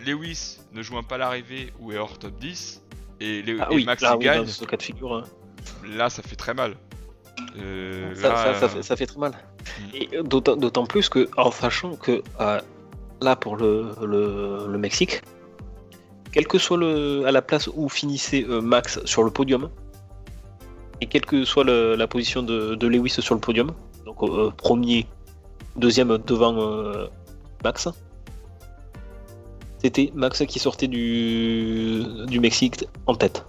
Lewis ne joint pas l'arrivée ou est hors top 10, et Max il gagne, dans ce cas de figure, hein. là ça fait très mal. Ça fait très mal. Et d'autant plus que, en sachant que là, pour le Mexique, quelle que soit à la place où finissait Max sur le podium, et quelle que soit la position de Lewis sur le podium, donc premier, deuxième devant Max, c'était Max qui sortait du Mexique en tête.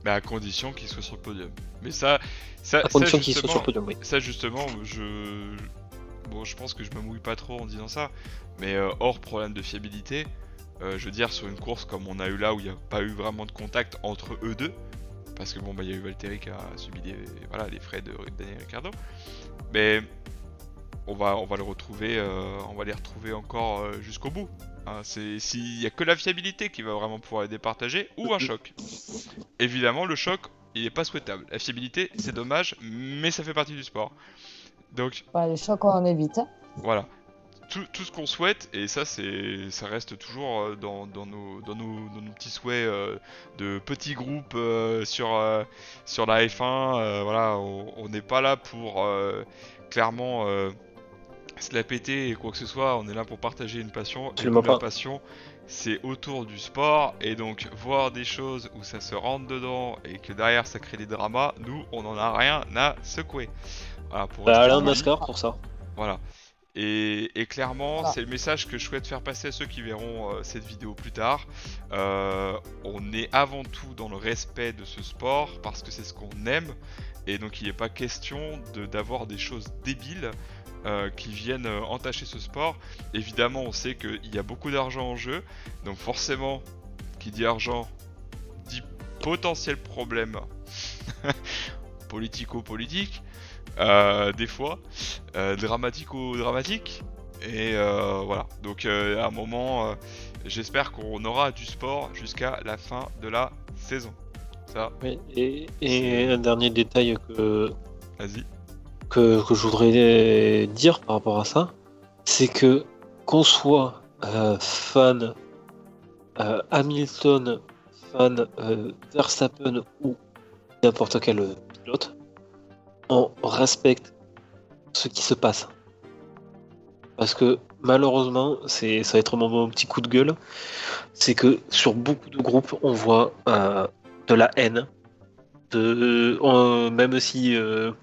Mais à condition qu'il soit sur le podium. Mais ça À condition qu'il soit sur le podium, oui. Ça justement, je pense que je me mouille pas trop en disant ça, mais hors problème de fiabilité, je veux dire sur une course comme on a eu là où il n'y a pas eu vraiment de contact entre eux deux, parce que bon bah il y a eu Valtteri qui a subi les frais de Daniel Ricciardo, mais on va le retrouver, on va les retrouver encore jusqu'au bout. Hein, s'il y a que la fiabilité qui va vraiment pouvoir les départager, ou un choc. Évidemment le choc il est pas souhaitable. La fiabilité c'est dommage, mais ça fait partie du sport. Donc Ouais, les chocs, on en évite. voilà. Tout ce qu'on souhaite, et ça reste toujours dans nos petits souhaits de petits groupes sur la F1, voilà, on n'est pas là pour clairement se la péter et quoi que ce soit, on est là pour partager une passion, et Absolument comme la pas. passion c'est autour du sport, et donc voir des choses où ça se rentre dedans et que derrière ça crée des dramas, nous on en a rien à secouer. Voilà, pour rester Allez en poli. NASCAR pour ça. Voilà. Et clairement, Voilà. c'est le message que je souhaite faire passer à ceux qui verront cette vidéo plus tard. On est avant tout dans le respect de ce sport parce que c'est ce qu'on aime. Et donc il n'est pas question d'avoir des choses débiles qui viennent entacher ce sport. Évidemment, on sait qu'il y a beaucoup d'argent en jeu. Donc forcément, qui dit argent, dit potentiel problème politico-politique. Des fois, dramatico-dramatique, et voilà. Donc à un moment, j'espère qu'on aura du sport jusqu'à la fin de la saison. Ça, Oui, et un dernier détail vas-y. que je voudrais dire par rapport à ça, c'est que qu'on soit fan Hamilton, fan Verstappen ou n'importe quel pilote, on respecte ce qui se passe. Parce que malheureusement, ça va être mon petit coup de gueule, c'est que sur beaucoup de groupes, on voit de la haine, même si un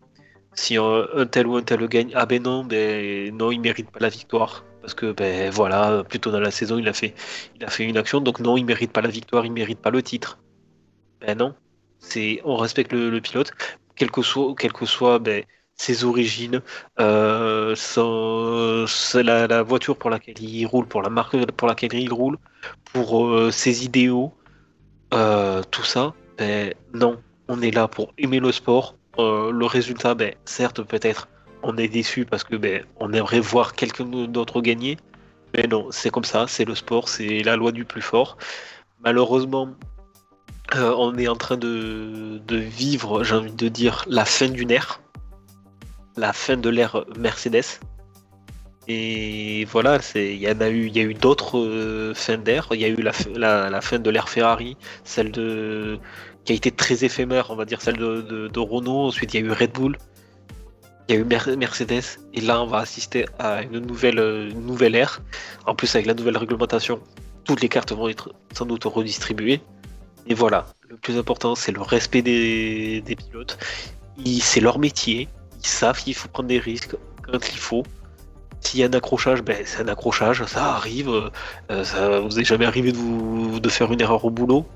tel ou un tel gagne, ah ben non, il mérite pas la victoire. Parce que ben voilà, plus tôt dans la saison, il a fait une action, donc non, il mérite pas la victoire, il mérite pas le titre. Ben non, on respecte le pilote, quel que soit ses origines, c'est la voiture pour laquelle il roule, pour la marque pour laquelle il roule, pour ses idéaux, tout ça. Ben non, on est là pour aimer le sport, le résultat, certes, peut-être, on est déçu parce que on aimerait voir quelqu'un d'autre gagner. Mais non, c'est comme ça, c'est le sport, c'est la loi du plus fort. Malheureusement, on est en train de vivre, j'ai envie de dire, la fin d'une ère. La fin de l'ère Mercedes. Et voilà, il y a eu d'autres fins d'ère. Il y a eu la fin de l'ère Ferrari, qui a été très éphémère, on va dire, celle de Renault. Ensuite, il y a eu Red Bull. Il y a eu Mercedes. Et là, on va assister à une nouvelle ère. En plus, avec la nouvelle réglementation, toutes les cartes vont être sans doute redistribuées. Et voilà, le plus important, c'est le respect des pilotes. C'est leur métier. Ils savent qu'il faut prendre des risques quand il faut. S'il y a un accrochage, c'est un accrochage, ça arrive. Ça vous est jamais arrivé de faire une erreur au boulot?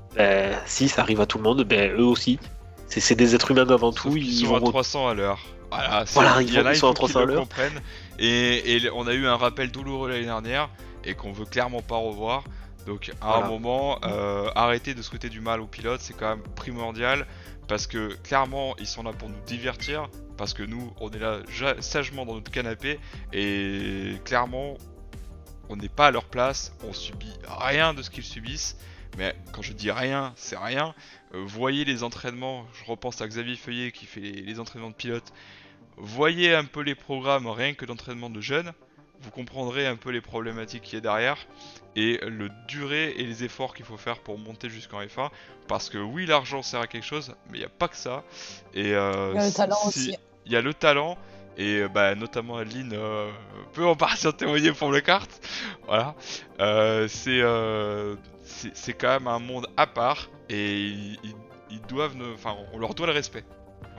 Si, ça arrive à tout le monde, eux aussi. C'est des êtres humains avant tout. Ils vont à 300 à l'heure. Voilà, ils sont à 300 à l'heure. Et on a eu un rappel douloureux l'année dernière et qu'on veut clairement pas revoir. Donc à un moment, arrêter de souhaiter du mal aux pilotes, c'est quand même primordial. Parce que clairement, ils sont là pour nous divertir. Parce que nous, on est là sagement dans notre canapé. Et clairement, on n'est pas à leur place. On subit rien de ce qu'ils subissent. Mais quand je dis rien, c'est rien. Voyez les entraînements. Je repense à Xavier Feuillet qui fait les entraînements de pilotes. Voyez un peu les programmes rien que d'entraînement de jeunes. Vous comprendrez un peu les problématiques qu'il y a derrière et le durée et les efforts qu'il faut faire pour monter jusqu'en F1. Parce que oui, l'argent sert à quelque chose, mais il n'y a pas que ça. Et il y a le talent aussi. Il y a le talent, et notamment Adeline peut en partie en témoigner pour le kart. Voilà. C'est quand même un monde à part, et ils doivent, on leur doit le respect.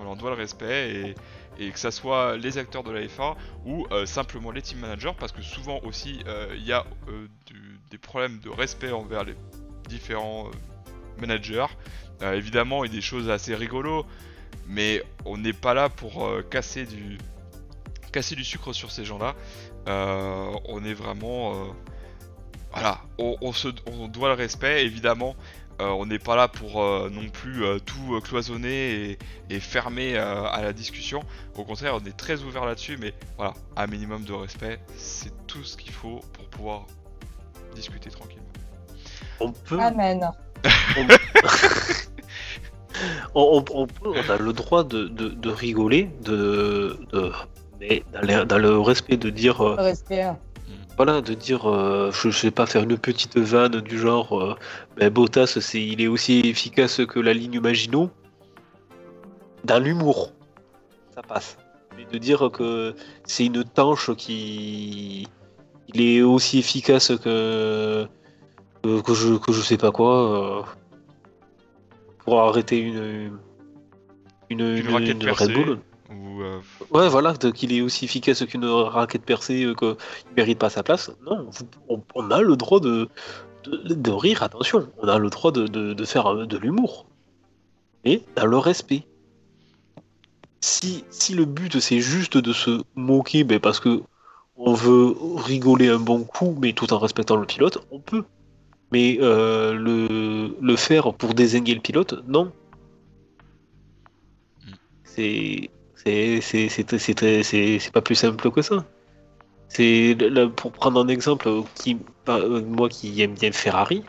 On leur doit le respect, et que ça soit les acteurs de la F1 ou simplement les team managers, parce que souvent aussi il y a des problèmes de respect envers les différents managers. Évidemment, il y a des choses assez rigolos, mais on n'est pas là pour casser du sucre sur ces gens-là. On est vraiment voilà, on doit le respect, évidemment. On n'est pas là pour non plus tout cloisonner et fermer à la discussion. Au contraire, on est très ouvert là-dessus, mais voilà, un minimum de respect, c'est tout ce qu'il faut pour pouvoir discuter tranquillement. On peut. Amen. On a le droit de rigoler, mais dans le respect de dire. Le respect. Voilà, de dire, je sais pas, faire une petite vanne du genre, Bottas, il est aussi efficace que la ligne Maginot. Dans l'humour, ça passe. Mais de dire que c'est une tanche il est aussi efficace que je sais pas quoi, pour arrêter une raquette Red Bull. Ouais, voilà, qu'il est aussi efficace qu'une raquette percée, qu'il mérite pas sa place. Non, on a le droit de rire, attention. On a le droit de faire de l'humour. Mais dans le respect. Si le but c'est juste de se moquer, parce que on veut rigoler un bon coup, mais tout en respectant le pilote, on peut. Mais le faire pour dézinguer le pilote, non. C'est pas plus simple que ça. Pour prendre un exemple, moi qui aime bien Ferrari,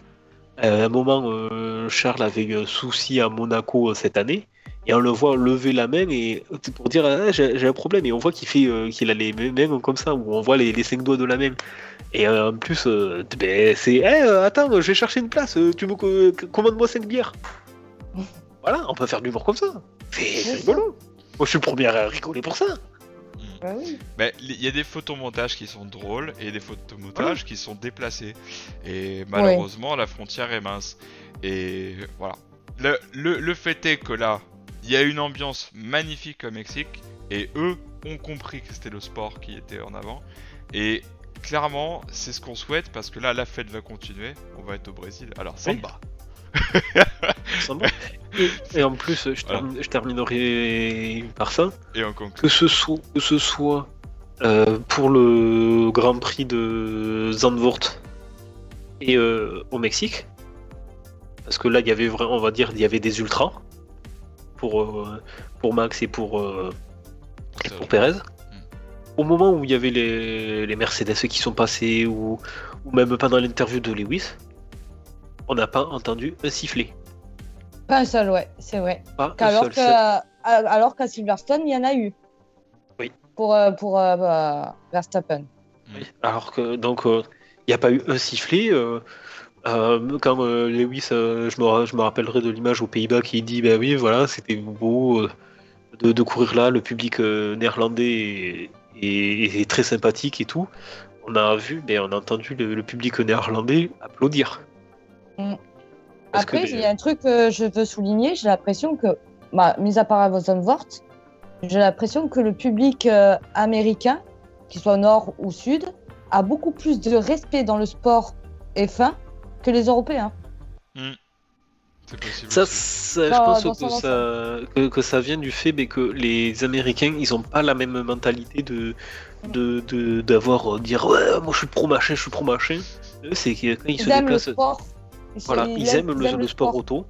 à un moment, Charles avait un souci à Monaco cette année, et on le voit lever la main et pour dire j'ai un problème, et on voit qu'il a les mains comme ça, où on voit les 5 doigts de la main. Et en plus, c'est attends, je vais chercher une place, commande-moi 5 bières. Voilà, on peut faire de l'humour comme ça. C'est rigolo. Moi, je suis le premier à rigoler pour ça. Bah oui. Il y a des photomontages qui sont drôles et des photomontages qui sont déplacés. Et malheureusement, la frontière est mince. Et voilà. Le fait est que là, il y a une ambiance magnifique au Mexique. Et eux ont compris que c'était le sport qui était en avant. Et clairement, c'est ce qu'on souhaite, parce que là, la fête va continuer. On va être au Brésil. Alors, samba. Et en plus, je terminerai par ça. Et on conclut. Que ce soit pour le Grand Prix de Zandvoort et au Mexique, parce que là, il y avait il y avait des ultras. pour Max et pour Perez. Au moment où il y avait les Mercedes qui sont passés, ou même pendant l'interview de Lewis, on n'a pas entendu un sifflet. Pas un seul, ouais, c'est vrai. Alors qu'à Silverstone, il y en a eu. Oui. Pour Verstappen. Oui. Alors que donc il n'y a pas eu un sifflet. Quand Lewis, je me rappellerai de l'image aux Pays-Bas qui dit ben oui voilà c'était beau de courir là, le public néerlandais est très sympathique et tout. On a entendu le public néerlandais applaudir. Après, il y a un truc que je veux souligner, j'ai l'impression que, mis à part Zandvoort, j'ai l'impression que le public américain, qu'il soit au nord ou sud, a beaucoup plus de respect dans le sport F1 que les Européens. C'est possible. Je pense que ça vient du fait que les Américains, ils ont pas la même mentalité d'avoir dire ouais, moi je suis pro machin. Eux, c'est que quand ils se déplacent, ils aiment le sport auto.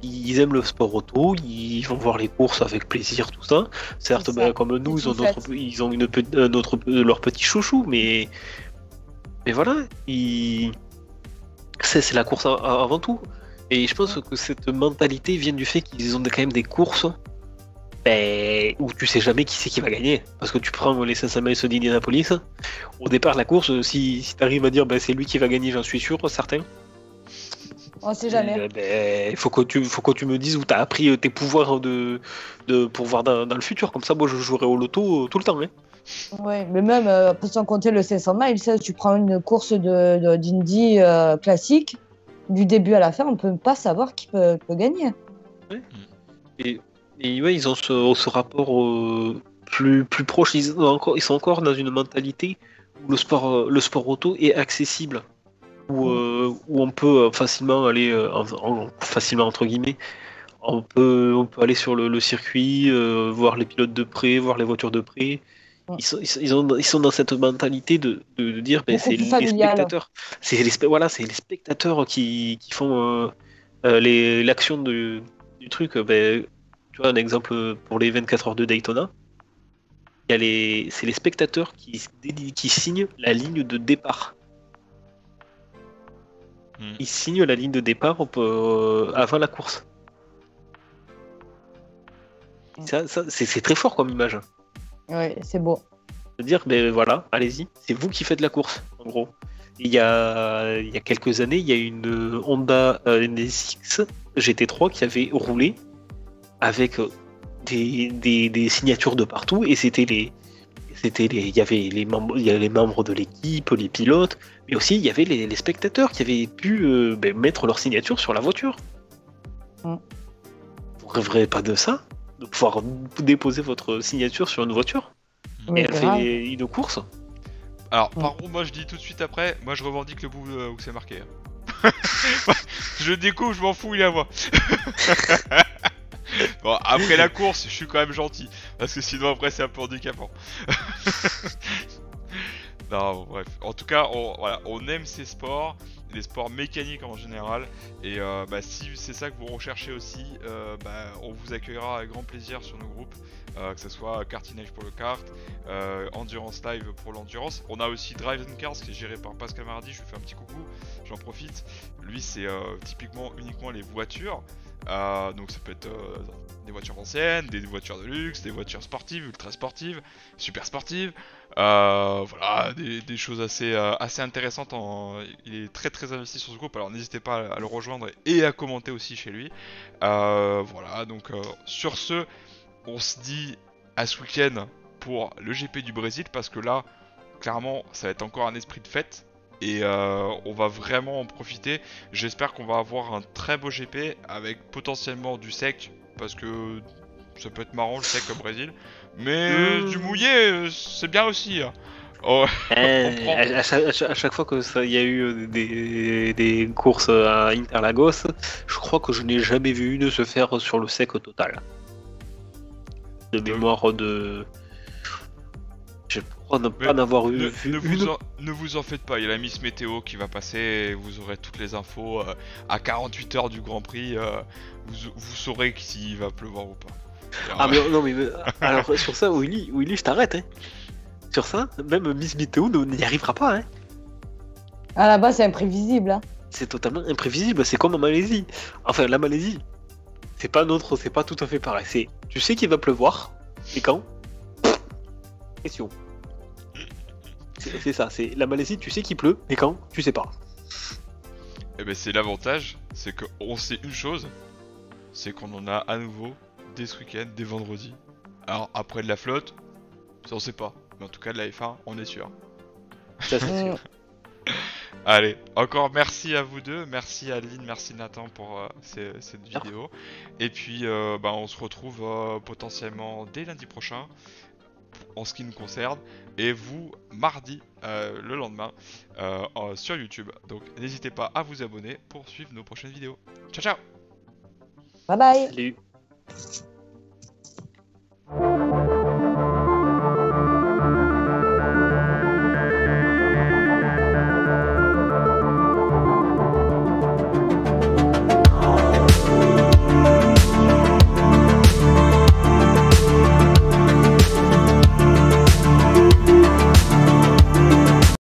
Ils aiment le sport auto, ils vont voir les courses avec plaisir, tout ça. Certes, comme nous, ils ont leur petit chouchou, mais voilà, c'est la course avant tout. Et je pense que cette mentalité vient du fait qu'ils ont quand même des courses où tu sais jamais qui c'est qui va gagner. Parce que tu prends les 500 miles d'Indianapolis, au départ de la course, si tu arrives à dire c'est lui qui va gagner, j'en suis sûr, certain. On sait jamais. Il faut que tu me dises où tu as appris tes pouvoirs de pouvoir dans le futur. Comme ça, moi, je jouerai au loto tout le temps. Hein. Oui, mais même, sans compter le 500 miles, tu prends une course d'Indy classique, du début à la fin, on ne peut pas savoir qui peut gagner. Oui. Et ouais, ils ont ce rapport plus proche. Ils sont encore dans une mentalité où le sport auto est accessible. Où on peut facilement aller, facilement entre guillemets, on peut aller sur le circuit, voir les pilotes de près, voir les voitures de près. Ils sont dans cette mentalité de dire c'est les spectateurs. C'est les spectateurs qui font l'action du truc. Tu vois, un exemple pour les 24 heures de Daytona. C'est les spectateurs qui signent la ligne de départ. Ils signent la ligne de départ avant la course. Ça, c'est très fort comme image. Oui, c'est beau. De dire, voilà, allez-y, c'est vous qui faites la course, en gros. Il y a quelques années, il y a une Honda NSX GT3 qui avait roulé avec des signatures de partout, et il y avait les membres de l'équipe, les pilotes, mais aussi il y avait les spectateurs qui avaient pu mettre leur signature sur la voiture. Vous rêverez pas de ça, de pouvoir déposer votre signature sur une voiture et elle fait une course. Alors par contre, moi je dis tout de suite après, moi je revendique le bout où c'est marqué. Je découvre, je m'en fous, il est à moi. Bon, après la course, je suis quand même gentil, parce que sinon après c'est un peu handicapant. Non, bref. En tout cas, on aime ces sports, les sports mécaniques en général, et si c'est ça que vous recherchez aussi, on vous accueillera avec grand plaisir sur nos groupes, que ce soit Kartinage pour le kart, Endurance Live pour l'endurance. On a aussi Drive and Cars qui est géré par Pascal Maradi, je lui fais un petit coucou, j'en profite. Lui c'est typiquement uniquement les voitures. Donc ça peut être des voitures anciennes, des voitures de luxe, des voitures sportives, ultra sportives, super sportives, voilà, des choses assez intéressantes. Il est très très investi sur ce groupe, alors n'hésitez pas à le rejoindre et à commenter aussi chez lui. Voilà, donc sur ce, on se dit à ce week-end pour le GP du Brésil, parce que là, clairement, ça va être encore un esprit de fête. Et on va vraiment en profiter. J'espère qu'on va avoir un très beau GP avec potentiellement du sec, parce que ça peut être marrant le sec au Brésil. Mais du mouillé, c'est bien aussi. Hein. Oh, à chaque fois que il y a eu des courses à Interlagos, je crois que je n'ai jamais vu une se faire sur le sec total. De mémoire de... Je crois ne pas en avoir Ne, vu ne une. ne vous en faites pas, il y a la Miss Météo qui va passer, et vous aurez toutes les infos à 48 heures du Grand Prix, vous saurez s'il va pleuvoir ou pas. Ah mais non mais alors sur ça Willy, je t'arrête hein. Sur ça, même Miss Météo n'y arrivera pas hein. À la base, c'est imprévisible. Hein. C'est totalement imprévisible, c'est comme en Malaisie. Enfin la Malaisie, c'est pas tout à fait pareil. C'est tu sais qu'il va pleuvoir, et quand? Question. C'est ça, c'est la Malaisie, tu sais qu'il pleut, et quand? Tu sais pas. Et ben c'est l'avantage, c'est qu'on sait une chose, c'est qu'on en a à nouveau dès ce week-end, dès vendredi. Alors après de la flotte, ça on sait pas, mais en tout cas de la F1, on est sûr. Ça c'est sûr. Allez, encore merci à vous deux, merci Adeline, merci Nathan pour cette vidéo. Et puis on se retrouve potentiellement dès lundi prochain, en ce qui nous concerne, et vous mardi le lendemain sur YouTube. Donc n'hésitez pas à vous abonner pour suivre nos prochaines vidéos. Ciao ciao. Bye bye. Salut.